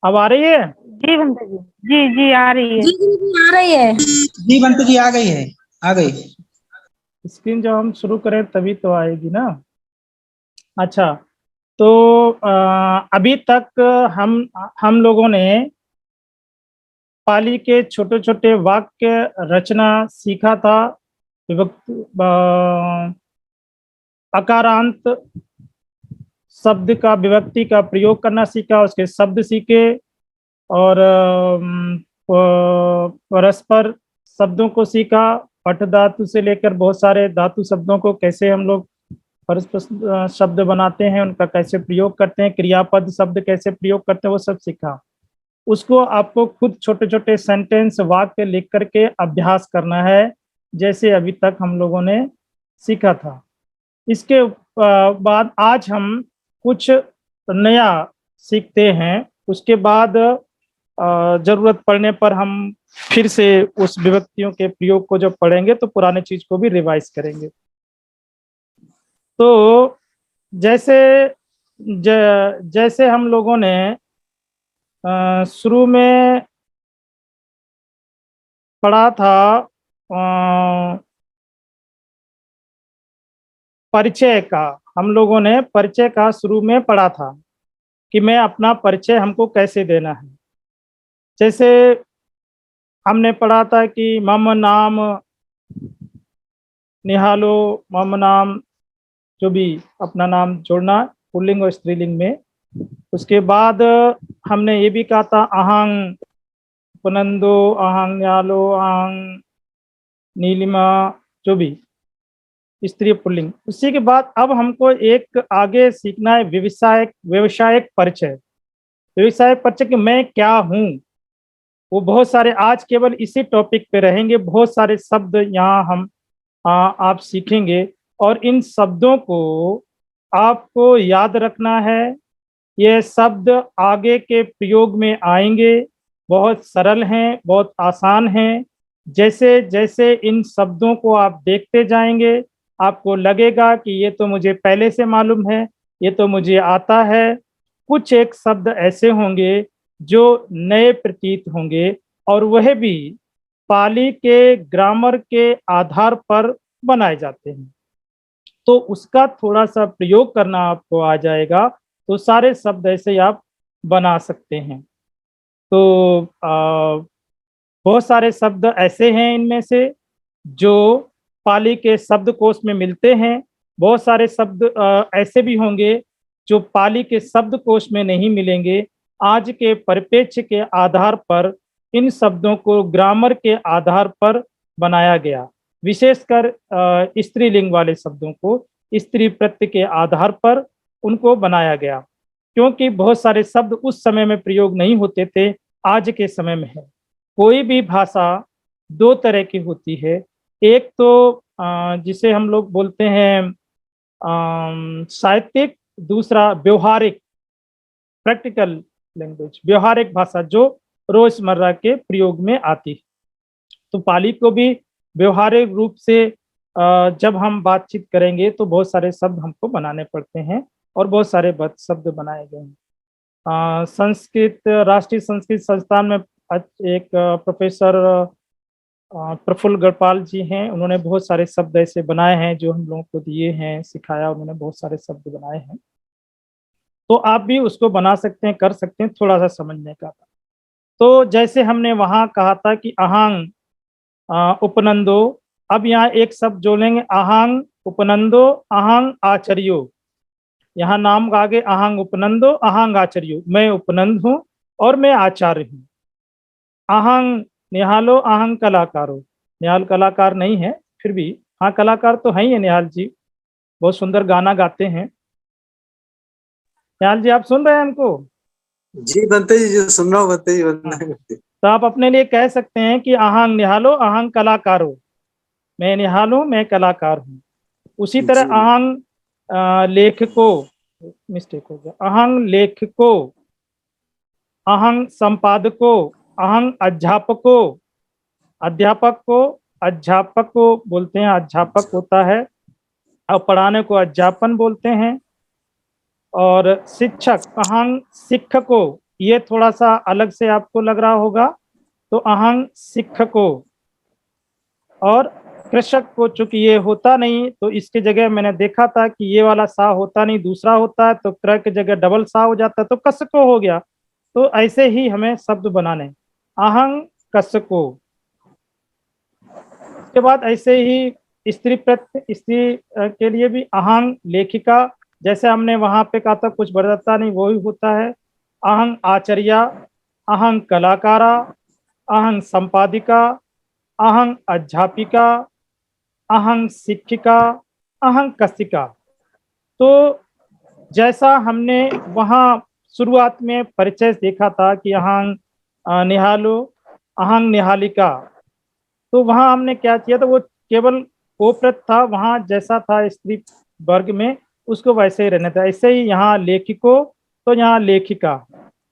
अब आ रही है? जी बंता जी। जी जी आ रही है। जी जी जी आ रही है। जी बंतु जी आ गई है, आ गई। स्क्रीन जब हम शुरू करें तभी तो आएगी ना। अच्छा, तो अभी तक हम लोगों ने पाली के छोटे छोटे वाक्य रचना सीखा था। अकारांत शब्द का विभक्ति का प्रयोग करना सीखा, उसके शब्द सीखे और परस्पर शब्दों को सीखा। पठ धातु से लेकर बहुत सारे धातु शब्दों को कैसे हम लोग परस्पर शब्द बनाते हैं, उनका कैसे प्रयोग करते हैं, क्रियापद शब्द कैसे प्रयोग करते हैं, वो सब सीखा। उसको आपको खुद छोटे छोटे सेंटेंस वाक्य लिख करके अभ्यास करना है, जैसे अभी तक हम लोगों ने सीखा था। इसके बाद आज हम कुछ नया सीखते हैं। उसके बाद जरूरत पड़ने पर हम फिर से उस विभक्तियों के प्रयोग को जब पढ़ेंगे तो पुराने चीज को भी रिवाइज करेंगे। तो जैसे हम लोगों ने शुरू में पढ़ा था परिचय का, हम लोगों ने परिचय का शुरू में पढ़ा था कि मैं अपना परिचय हमको कैसे देना है। जैसे हमने पढ़ा था कि मम नाम निहालो, मम नाम, जो भी अपना नाम जोड़ना पुल्लिंग और स्त्रीलिंग में। उसके बाद हमने ये भी कहा था अहंग पुनंदो, अहंग निहालो, अहंग नीलिमा, जो भी स्त्री पुल्लिंग। उसी के बाद अब हमको एक आगे सीखना है व्यवसायिक परिचय। व्यवसायिक परिचय कि मैं क्या हूँ। वो बहुत सारे आज केवल इसी टॉपिक पे रहेंगे, बहुत सारे शब्द यहाँ हम आप सीखेंगे और इन शब्दों को आपको याद रखना है। ये शब्द आगे के प्रयोग में आएंगे, बहुत सरल हैं, बहुत आसान हैं। जैसे जैसे इन शब्दों को आप देखते जाएंगे आपको लगेगा कि ये तो मुझे पहले से मालूम है, ये तो मुझे आता है। कुछ एक शब्द ऐसे होंगे जो नए प्रतीत होंगे और वह भी पाली के ग्रामर के आधार पर बनाए जाते हैं। तो उसका थोड़ा सा प्रयोग करना आपको आ जाएगा तो सारे शब्द ऐसे आप बना सकते हैं। तो बहुत सारे शब्द ऐसे हैं इनमें से जो पाली के शब्दकोश में मिलते हैं। बहुत सारे शब्द ऐसे भी होंगे जो पाली के शब्दकोश में नहीं मिलेंगे। आज के परिप्रेक्ष्य के आधार पर इन शब्दों को ग्रामर के आधार पर बनाया गया। विशेषकर स्त्रीलिंग वाले शब्दों को स्त्री प्रत्यय के आधार पर उनको बनाया गया, क्योंकि बहुत सारे शब्द उस समय में प्रयोग नहीं होते थे, आज के समय में है। कोई भी भाषा दो तरह की होती है, एक तो जिसे हम लोग बोलते हैं साहित्यिक, दूसरा व्यवहारिक प्रैक्टिकल लैंग्वेज, व्यवहारिक भाषा जो रोजमर्रा के प्रयोग में आती है। तो पाली को भी व्यवहारिक रूप से जब हम बातचीत करेंगे तो बहुत सारे शब्द हमको बनाने पड़ते हैं और बहुत सारे शब्द बनाए गए हैं। संस्कृत, राष्ट्रीय संस्कृत संस्थान में एक प्रोफेसर प्रफुल्ल गढ़पाल जी हैं, उन्होंने बहुत सारे शब्द ऐसे बनाए हैं जो हम लोगों को दिए हैं, सिखाया, उन्होंने बहुत सारे शब्द बनाए हैं। तो आप भी उसको बना सकते हैं, कर सकते हैं, थोड़ा सा समझने का। तो जैसे हमने वहां कहा था कि अहांग उपनंदो, अब यहाँ एक शब्द जोड़ेंगे अहांग उपनंदो अहांग आचर्यो। यहाँ नाम आगे अहांग उपनंदो अहांग आचर्यो, मैं उपनंद हूँ और मैं आचार्य हूँ। अहंग निहालो अहंग कलाकारो, निहाल कलाकार नहीं है फिर भी हाँ कलाकार तो है ही है। निहाल जी बहुत सुंदर गाना गाते हैं। निहाल जी आप सुन रहे हैं हमको? जी बनते जी, जो सुन रहा हूँ बनते जी बनना। तो आप अपने लिए कह सकते हैं कि अहंग निहालो अहंग कलाकारो, मैं निहाल हूँ, मैं कलाकार हूँ। उसी तरह अहंग लेखको, मिस्टेक हो गया, अहंग लेखको, अहंग संपादको, अहंग अध्यापको, अध्यापक को अध्यापक को बोलते हैं, अध्यापक होता है, और पढ़ाने को अध्यापन बोलते हैं। और शिक्षक अहंग शिक्षको, ये थोड़ा सा अलग से आपको लग रहा होगा। तो अहंग शिक्षको और कृषक को, चूंकि ये होता नहीं तो इसके जगह मैंने देखा था कि ये वाला सा होता नहीं, दूसरा होता है, तो क्रय की जगह डबल सा हो जाता है, तो कसको हो गया। तो ऐसे ही हमें शब्द बनाने, अहंग कसको। उसके बाद ऐसे ही स्त्री प्रत्यय, स्त्री के लिए भी अहंग लेखिका, जैसे हमने वहां पे कहा था कुछ बदलता नहीं, वो ही होता है। अहंग आचार्या, अहंग कलाकारा, अहंग संपादिका, अहंग अध्यापिका, अहंग शिक्षिका, अहंग कसिका। तो जैसा हमने वहाँ शुरुआत में परिचय देखा था कि अहंग निहालो, अहंग निहालिका, तो वहाँ हमने क्या किया था, वो केवल ओप्रत था, वहाँ जैसा था स्त्री वर्ग में उसको वैसे ही रहना था। ऐसे ही यहाँ लेखिको, तो यहाँ लेखिका,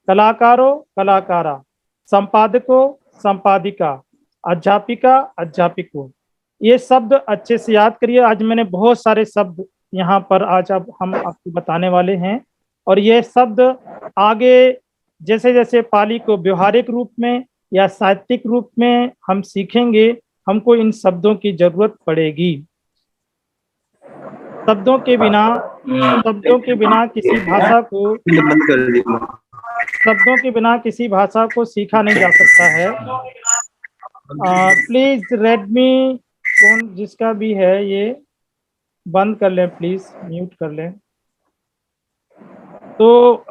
कलाकारो कलाकारा, संपादको संपादिका, अध्यापिका अध्यापिको। ये शब्द अच्छे से याद करिए। आज मैंने बहुत सारे शब्द यहाँ पर आज अब हम आपको बताने वाले हैं, और ये शब्द आगे जैसे जैसे पाली को व्यवहारिक रूप में या साहित्यिक रूप में हम सीखेंगे, हमको इन शब्दों की जरूरत पड़ेगी। शब्दों के बिना, शब्दों के बिना किसी भाषा को, बंद कर दिया। शब्दों के बिना किसी भाषा को सीखा नहीं जा सकता है। प्लीज रेडमी फोन जिसका भी है ये बंद कर लें, प्लीज म्यूट कर लें। तो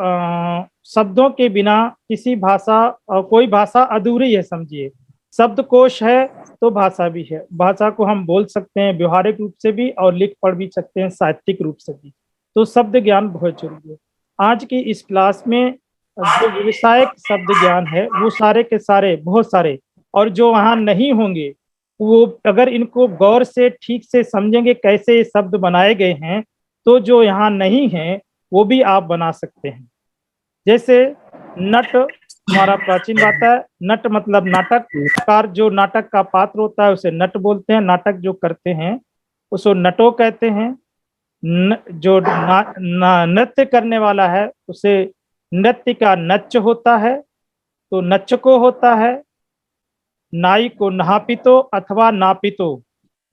शब्दों के बिना किसी भाषा, कोई भाषा अधूरी है समझिए। शब्दकोश है तो भाषा भी है। भाषा को हम बोल सकते हैं व्यवहारिक रूप से भी और लिख पढ़ भी सकते हैं साहित्यिक रूप से भी। तो शब्द ज्ञान बहुत जरूरी है। आज की इस क्लास में जो व्यवसायिक शब्द ज्ञान है वो सारे के सारे, बहुत सारे, और जो वहाँ नहीं होंगे वो अगर इनको गौर से ठीक से समझेंगे कैसे ये शब्द बनाए गए हैं, तो जो यहाँ नहीं है वो भी आप बना सकते हैं। जैसे नट हमारा प्राचीन बात है, नट मतलब नाटककार, जो नाटक का पात्र होता है उसे नट बोलते हैं, नाटक जो करते हैं उसको नटो कहते हैं। जो नृत्य करने वाला है उसे नृत्य का नच होता है, तो नचको होता है। नाई को नहापितो अथवा नापितो,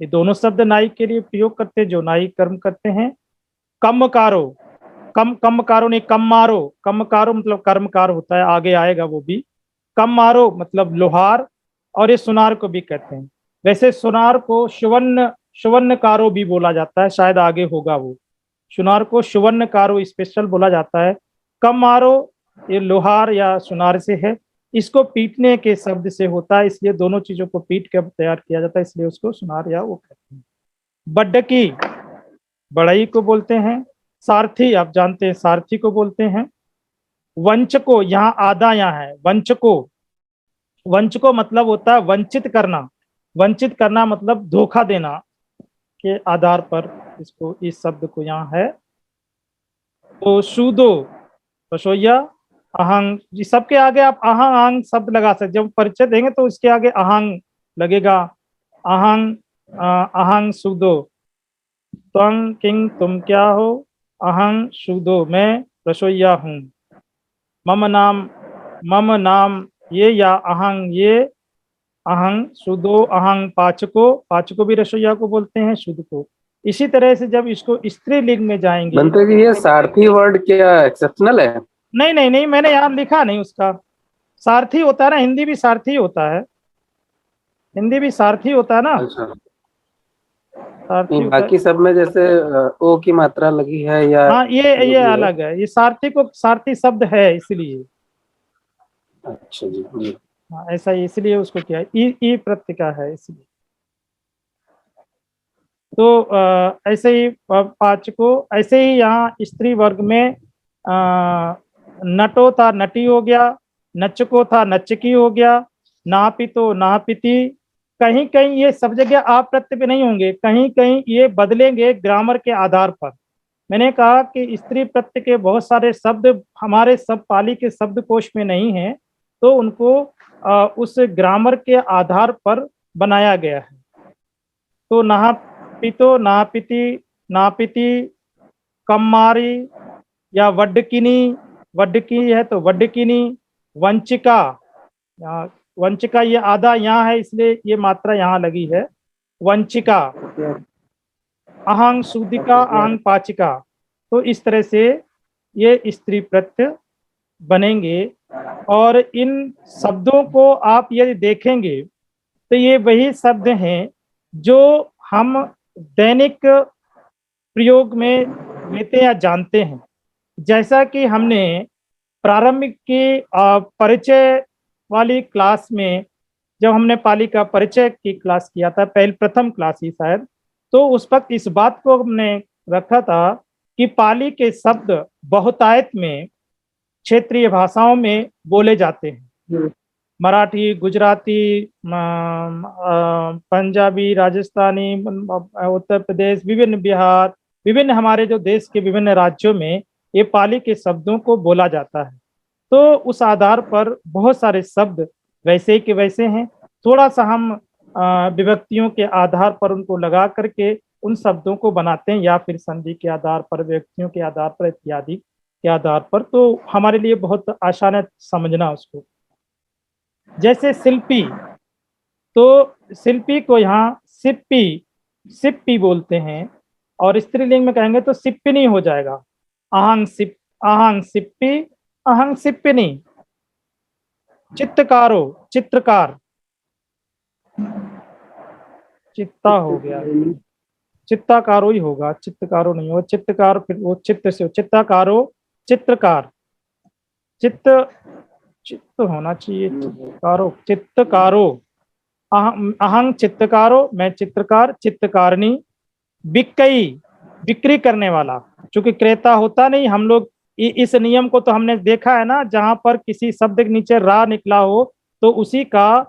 ये दोनों शब्द नाई के लिए प्रयोग करते हैं जो नाई कर्म करते हैं। कमकारो, कमकारो नहीं कम्मारो, कमकारो मतलब कर्मकार होता है, आगे आएगा वो भी। कम्मारो मतलब लोहार, और ये सुनार को भी कहते हैं। वैसे सुनार को सुवर्णकारो भी बोला जाता है, शायद आगे होगा वो। सुनार को सुवर्णकारो स्पेशल बोला जाता है। कम्मारो ये लोहार या सुनार से है। इसको पीटने के शब्द से होता है, इसलिए दोनों चीजों को पीट कर तैयार किया जाता है, इसलिए उसको सुनार या वो कहते हैं। बड्डकी बढ़ई को बोलते हैं। सारथी आप जानते हैं, सारथी को बोलते हैं। वंचको, यहाँ आधा यहाँ है, वंचको, वंचको मतलब होता है वंचित करना। वंचित करना मतलब धोखा देना के आधार पर इसको, इस शब्द को यहाँ है। तो सूदो रसोईया, अहंग, जी सबके आगे आप अहंग अहंग शब्द लगा सकते। जब परिचय देंगे तो इसके आगे अहंग लगेगा। अहंग अहंग सूदो, त्वं किंग तुम क्या हो, अहंग सूदो मैं रसोईया हूँ। मम नाम ये या अहंग ये, अहंग सूदो, अहंग पाचको, पाचको भी रसोईया को बोलते हैं, शुद्ध को। इसी तरह से जब इसको स्त्रीलिंग में जाएंगे। बनते जी, ये सारथी वर्ड क्या एक्सेप्शनल है? नहीं नहीं नहीं, मैंने यहाँ लिखा नहीं उसका। सारथी होता है ना, हिंदी भी सारथी होता है, हिंदी भी सारथी होता है ना। अच्छा, सारथी होता है। बाकी सब में जैसे ओ की मात्रा लगी है या हाँ ये जो भी है। अलग है, ये सारथी को सारथी शब्द है इसलिए। अच्छा जी जी। हाँ ऐसा ही, इसलिए उसको क्या है, ई प्रत्यय का है इसलिए। तो ऐसे ही पाचको, ऐसे ही यहाँ स्त्री वर्ग में नटो था नटी हो गया, नचको था नचकी हो गया, नापितो नापिती। कहीं कहीं ये सब जगह आप प्रत्यय पे नहीं होंगे, कहीं कहीं ये बदलेंगे ग्रामर के आधार पर। मैंने कहा कि स्त्री प्रत्यय के बहुत सारे शब्द हमारे सब पाली के शब्दकोश में नहीं है, तो उनको उस ग्रामर के आधार पर बनाया गया है। तो नापितो नापिती, नापिती, कम्मारी या वड्डकिनी, वड्डकी है तो वड्डकिनी, वंचिका, यहाँ वंचिका ये आधा यहाँ है इसलिए ये मात्रा यहाँ लगी है, वंचिका। अहंग सूदिका, अहंग पाचिका। तो इस तरह से ये स्त्री प्रत्यय बनेंगे। और इन शब्दों को आप यदि देखेंगे तो ये वही शब्द हैं जो हम दैनिक प्रयोग में लेते या जानते हैं। जैसा कि हमने प्रारंभिक की परिचय वाली क्लास में, जब हमने पाली का परिचय की क्लास किया था, प्रथम क्लास ही शायद, तो उस वक्त इस बात को हमने रखा था कि पाली के शब्द बहुतायत में क्षेत्रीय भाषाओं में बोले जाते हैं। मराठी, गुजराती, पंजाबी, राजस्थानी, उत्तर प्रदेश, विभिन्न बिहार, विभिन्न हमारे जो देश के विभिन्न राज्यों में ये पाली के शब्दों को बोला जाता है। तो उस आधार पर बहुत सारे शब्द वैसे के वैसे हैं। थोड़ा सा हम विभक्तियों के आधार पर उनको लगा करके उन शब्दों को बनाते हैं, या फिर संधि के आधार पर, व्यक्तियों के आधार पर, इत्यादि के आधार पर। तो हमारे लिए बहुत आसान है समझना उसको। जैसे शिल्पी, तो शिल्पी को यहाँ सिप्पी बोलते हैं, और स्त्रीलिंग में कहेंगे तो सिप्पिनी हो जाएगा। अहंग सिप्पी, अहंग सिप्पिनी। चित्तकारो, चित्रकार, चित्ता हो गया, चित्ताकारो ही होगा, चित्तकारो नहीं होगा। चित्तकार फिर वो चित्त से, चित्ताकारो चित्रकार, चित्त होना चाहिए, चित्तकारो। अहंग चित्तकारो, मैं चित्रकार। चित्तकारणी। बिक्कई, बिक्री करने वाला। चूंकि क्रेता होता नहीं, हम लोग इस नियम को तो हमने देखा है ना, जहां पर किसी शब्द के नीचे रा निकला हो तो उसी का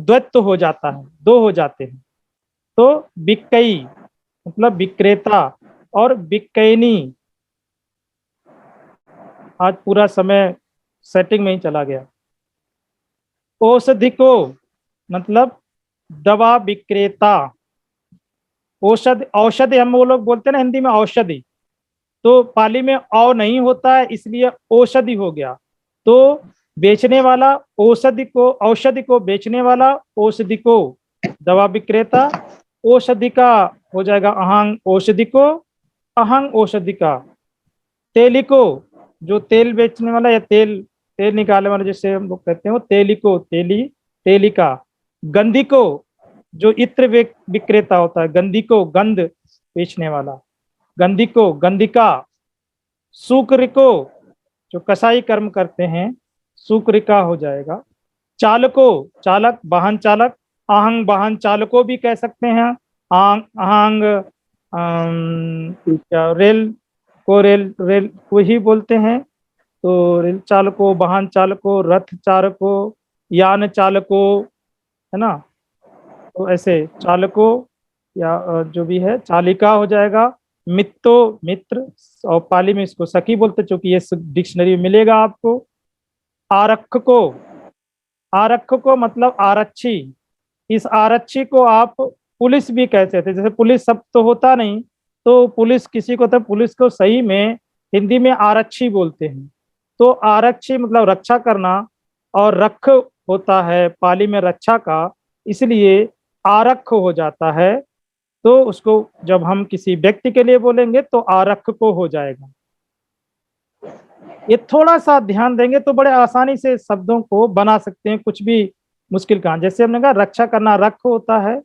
द्वैत्व हो जाता है, दो हो जाते हैं। तो बिक्कई मतलब विक्रेता, और बिक्कैनी। आज पूरा समय सेटिंग में ही चला गया। औषधिको मतलब दवा विक्रेता। औषधि हम वो लोग बोलते हैं ना हिंदी में औषधि, तो पाली में औ नहीं होता है इसलिए औषधि हो गया। तो बेचने वाला औषधि को बेचने वाला, औषधि को दवा विक्रेता। औषधि का हो जाएगा अहंग औषधिको, अहंग औषधि का। तेलिको, जो तेल बेचने वाला या तेल निकालने वाला जिसे हम लोग कहते हैं वो तेलिको, तेलिका। गंधिको, जो इत्र विक्रेता होता है, गंधिको गंध बेचने वाला, गंधिको, गंधिका। सुकृको, जो कसाई कर्म करते हैं, सुकृका हो जाएगा। चालको, चालक, वाहन चालक। आहंग वाहन चालको भी कह सकते हैं। आहंग रेल को ही बोलते हैं, तो रेल चालको, वाहन चालको, रथ चालको, यान चालको, है ना। तो ऐसे चालको या जो भी है, चालिका हो जाएगा। मित्तो, मित्र, और पाली में इसको सखी बोलते, चूंकि ये डिक्शनरी में मिलेगा आपको। आरक्षको, आरक्षको मतलब आरक्षी। इस आरक्षी को आप पुलिस भी कहते थे। जैसे पुलिस शब्द तो होता नहीं, तो पुलिस किसी को, तो पुलिस को सही में हिंदी में आरक्षी बोलते हैं। तो आरक्षी मतलब रक्षा करना, और रख होता है पाली में रक्षा का, इसलिए आरक्ष हो जाता है। तो उसको जब हम किसी व्यक्ति के लिए बोलेंगे तो आरक्ष को हो जाएगा। ये थोड़ा सा ध्यान देंगे तो बड़े आसानी से शब्दों को बना सकते हैं, कुछ भी मुश्किल काम। जैसे हमने कहा रक्षा करना रख होता है,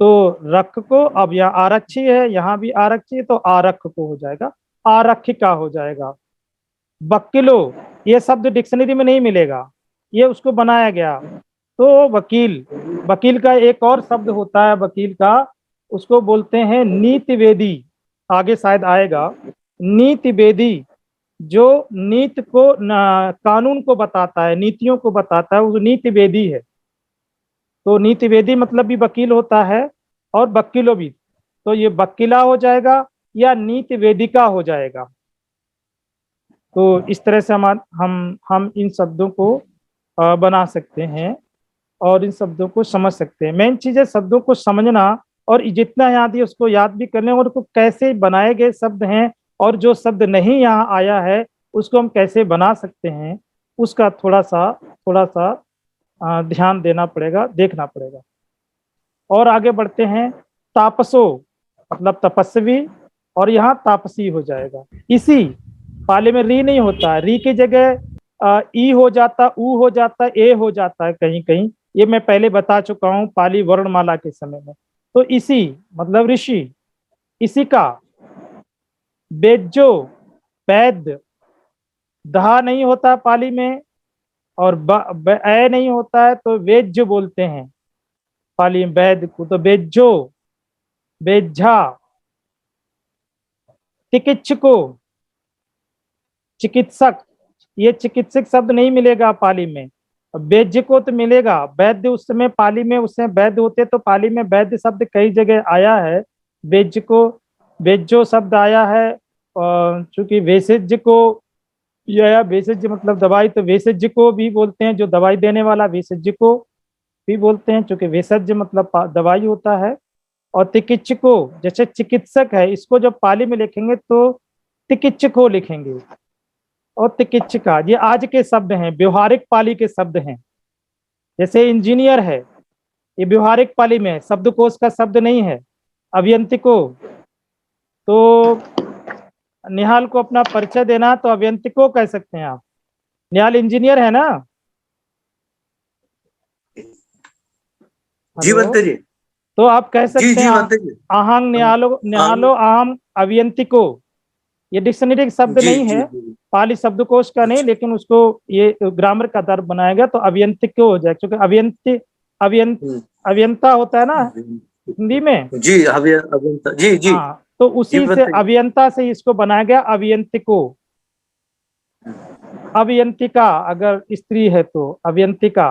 तो रख को, अब यहाँ आरक्षी है, यहाँ भी आरक्षी है, तो आरक्ष को हो जाएगा, आरक्षिका हो जाएगा। वकीलो, ये शब्द डिक्शनरी में नहीं मिलेगा, ये उसको बनाया गया। तो वकील, वकील का एक और शब्द होता है वकील का, उसको बोलते हैं नीतिवेदी। आगे शायद आएगा। नीतिवेदी, जो नीति को, कानून को बताता है, नीतियों को बताता है, वो नीतिवेदी है। तो नीतिवेदी मतलब भी वकील होता है, और वकीलो भी। तो ये वकीला हो जाएगा या नीतिवेदिका हो जाएगा। तो इस तरह से हम इन शब्दों को बना सकते हैं और इन शब्दों को समझ सकते हैं। मेन चीज है शब्दों को समझना, और जितना याद है उसको याद भी करने, और उसको कैसे बनाए गए शब्द हैं और जो शब्द नहीं यहाँ आया है उसको हम कैसे बना सकते हैं, उसका थोड़ा सा ध्यान देना पड़ेगा, देखना पड़ेगा। और आगे बढ़ते हैं। तापसो मतलब तपस्वी, और यहाँ तापसी हो जाएगा। इसी पाली में री नहीं होता है, री की जगह ई हो जाता, ऊ हो जाता, ए हो जाता है कहीं कहीं। ये मैं पहले बता चुका हूँ पाली वर्णमाला के समय में। तो इसी मतलब ऋषि, इसी का। बेज्जो वैद्य, दहा नहीं होता पाली में, और ए नहीं होता है तो वेज्य बोलते हैं पाली में वैद्य को, तो बेज्जो, बेज्झा। चिकित्सको, चिकित्सक, ये चिकित्सक शब्द नहीं मिलेगा पाली में। वैद्य को तो मिलेगा, वैद्य उस समय पाली में, उस समय वैद्य होते तो पाली में वैद्य शब्द कई जगह आया है। वैद्य को वेज्जो शब्द आया है, और चूंकि भेषज को या भेषज मतलब दवाई, तो भेषज को भी बोलते हैं, जो दवाई देने वाला भेषज को भी बोलते हैं, चूंकि भेषज मतलब दवाई होता है। और चिकित्सको जैसे चिकित्सक है, इसको जब पाली में लिखेंगे तो चिकित्सको लिखेंगे। और चिकित्सिका ये आज के शब्द हैं, व्यवहारिक पाली के शब्द हैं। जैसे इंजीनियर है, ये व्यवहारिक पाली में है, शब्दकोश का शब्द नहीं है। अभियंतिको, तो निहाल को अपना परिचय देना तो अभियंतिको कह सकते हैं आप। निहाल इंजीनियर है ना? जी बनते जी। तो आप कह सकते जी हैं बनते जी। आहंग निहालो, निहालो आहम अभियंतिको। ये डिक्शनरी का शब्द नहीं है, पाली शब्दकोश का नहीं, लेकिन उसको ये ग्रामर का आधार बनाया गया, तो अभियंतिको हो जाए, क्योंकि अभियंता होता है ना हिंदी में। जी अभियंता, जी जी। हाँ, तो उसी से अभियंता से इसको बनाया गया अभियंतिको। अभियंतिका अगर स्त्री है तो अभियंतिका।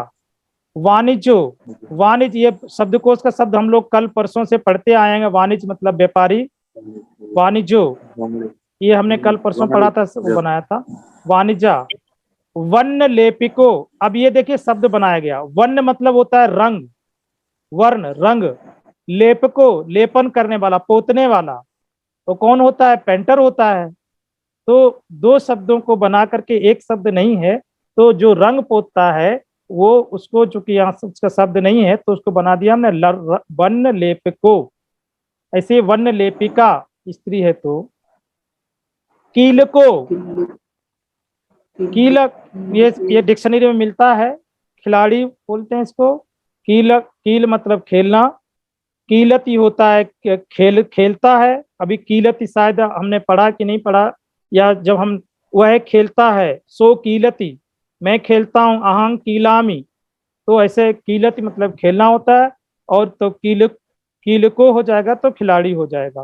वाणिज्यो, वाणिज्य ये शब्दकोश का शब्द हम लोग कल परसों से पढ़ते आएंगे। वाणिज्य मतलब व्यापारी, वाणिज्यो ये हमने कल परसों पढ़ा था, वो बनाया था वाणिज्य। वर्ण लेपिको, अब ये देखिए शब्द बनाया गया। वर्ण मतलब होता है रंग, वर्ण रंग। लेपको लेपन करने वाला, पोतने वाला, तो कौन होता है? पेंटर होता है। तो दो शब्दों को बना करके एक शब्द नहीं है, तो जो रंग पोतता है वो, उसको चूंकि यहाँ उसका शब्द नहीं है तो उसको बना दिया हमने वर्ण लेपिको। ऐसे वर्ण लेपिका स्त्री है तो कीलको, कीलक ये डिक्शनरी में मिलता है, खिलाड़ी बोलते हैं इसको। कीलक, कील मतलब खेलना। कीलती होता है खेलता है। अभी कीलती शायद हमने पढ़ा कि नहीं पढ़ा, या जब हम, वह खेलता है सो कीलती, मैं खेलता हूँ, अहंग कीलामी। तो ऐसे कीलती मतलब खेलना होता है, और तो कीलको हो जाएगा तो खिलाड़ी हो जाएगा।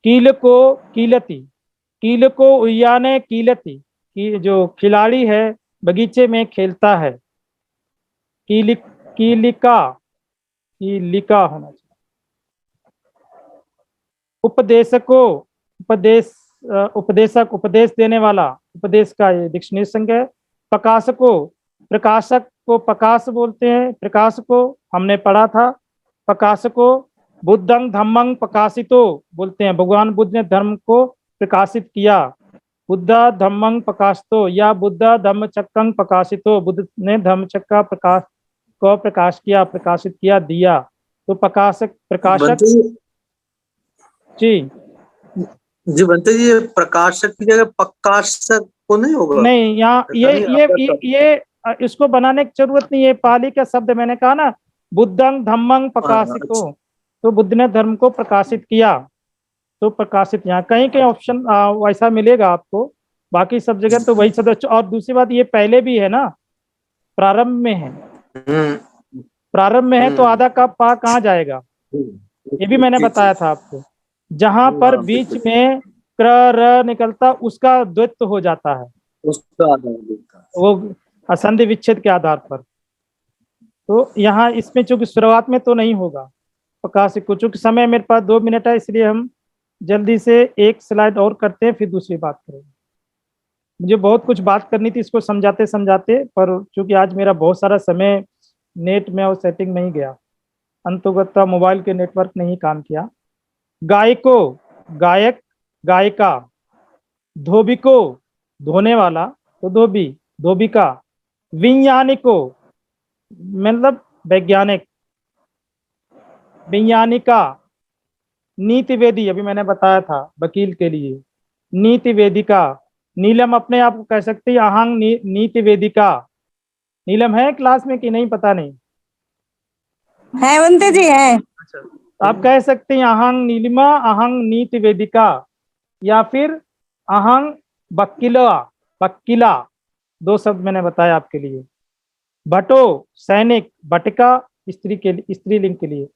कीलको कीलती, कीलको उयाने कीलती, की जो खिलाड़ी है बगीचे में खेलता है। कीलिका, कीलिका होना चाहिए। उपदेशको, उपदेशक उपदेश देने वाला, उपदेश का ये डिक्शनरी संज्ञा है। प्रकाशको, प्रकाशक को प्रकाश बोलते हैं, प्रकाश को हमने पढ़ा था। प्रकाशको बुद्धं धम्मं प्रकाशितो बोलते हैं, भगवान बुद्ध ने धर्म को प्रकाशित किया। बुद्धा धम्मं प्रकाशितो या बुद्धा धम्मचक्रं प्रकाशितो, बुद्ध ने धम्मचक्र प्रकाश को प्रकाश किया, प्रकाशित किया, दिया। तो प्रकाशक, प्रकाशक जी जी बनते जी, प्रकाशक की जगह प्रकाशक को नहीं होगा? नहीं, यहाँ ये इसको बनाने की जरूरत नहीं है। पाली का शब्द मैंने कहा ना, बुद्धं धम्मं प्रकाशितो, तो बुद्ध ने धर्म को प्रकाशित किया, तो प्रकाशित। यहाँ कहीं कहीं ऑप्शन वैसा मिलेगा आपको, बाकी सब जगह तो वही शब्द। और दूसरी बात, ये पहले भी है ना, प्रारंभ में है। प्रारंभ में है तो आधा का पा कहाँ जाएगा, ये भी मैंने बताया था आपको। जहां पर बीच में क्र र निकलता उसका द्वैत हो जाता है, उसका आधार वो असंधि विच्छेद के आधार पर। तो यहाँ इसमें चूंकि शुरुआत में तो नहीं होगा प्रकाशित को, चूंकि समय मेरे पास 2 मिनट है, इसलिए हम जल्दी से एक स्लाइड और करते हैं, फिर दूसरी बात करेंगे। मुझे बहुत कुछ बात करनी थी इसको समझाते समझाते, पर चूंकि आज मेरा बहुत सारा समय नेट में और सेटिंग में ही गया, अंततः मोबाइल के नेटवर्क ने ही काम किया। गायको, गायक गायिका, धोबिको धोने वाला तो धोबी, धोबिका, विज्ञानिको मतलब वैज्ञानिक, वैज्ञानिका, नीतिवेदी अभी मैंने बताया था वकील के लिए, नीति वेदिका, नीलम अपने आप को कह सकती है अहंग नीति वेदिका। नीलम है क्लास में कि नहीं पता नहीं, है बनते जी है। आप कह सकते हैं अहंग नीलिमा अहंग नीति वेदिका, या फिर अहंग बक्किला, बक्किला, दो शब्द मैंने बताया आपके लिए। भटो सैनिक, भटिका स्त्री के लिए, स्त्रीलिंग के लिए।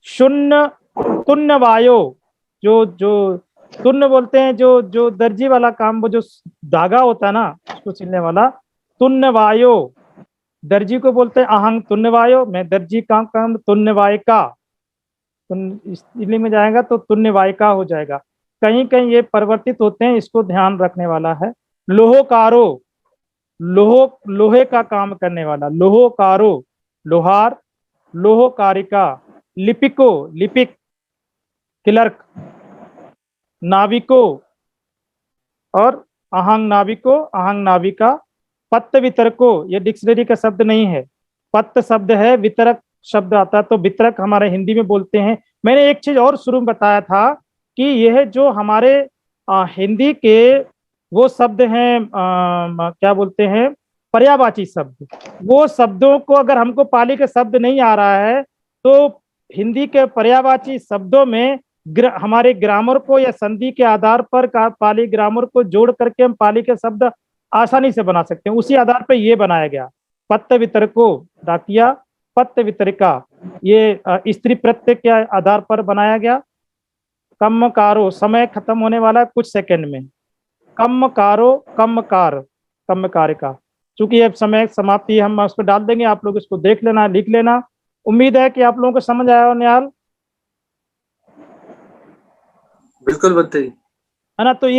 शून्य तुन्न वायो, जो जो तुन्न बोलते हैं जो दर्जी वाला काम, वो जो धागा होता है ना उसको सिलने वाला, तुन्न वायो, दर्जी को बोलते हैं अहंग तुन्न वायो, मैं दर्जी का काम तुन्न वायका, स्त्रीलिंग में जाएगा तो तुन्न वायका हो जाएगा। कहीं कहीं ये परिवर्तित होते हैं, इसको ध्यान रखने वाला है। लोहोकारो, लोहे का काम करने वाला, लोहोकारो लोहार, लोहोकारिका, लिपिको लिपिक क्लर्क, नाविको और अहंग नाविको अहंग नाविका। पत्र वितरको ये डिक्शनरी का शब्द नहीं है, पत्र शब्द है, वितरक शब्द आता है, तो वितरक हमारे हिंदी में बोलते हैं। मैंने एक चीज और शुरू में बताया था कि यह जो हमारे हिंदी के वो शब्द हैं, क्या बोलते हैं, पर्यायवाची शब्द, वो शब्दों को अगर हमको पाली के शब्द नहीं आ रहा है तो हिंदी के पर्यायवाची शब्दों में हमारे ग्रामर को या संधि के आधार पर पाली ग्रामर को जोड़ करके हम पाली के शब्द आसानी से बना सकते हैं। उसी आधार पर ये बनाया गया। पत्र वितरको डाकिया, पत्र वितरिका ये स्त्री प्रत्यय के आधार पर बनाया गया। कम्मकारो समय खत्म होने वाला है कुछ सेकंड में, कम्मकारो कम्मकार कम्मकारिका। चूंकि अब समय समाप्ति है, हम उसको डाल देंगे, आप लोग इसको देख लेना, लिख लेना। उम्मीद है कि आप लोगों को समझ आया हो निहाल, बिल्कुल बनते जी, है ना। तो ये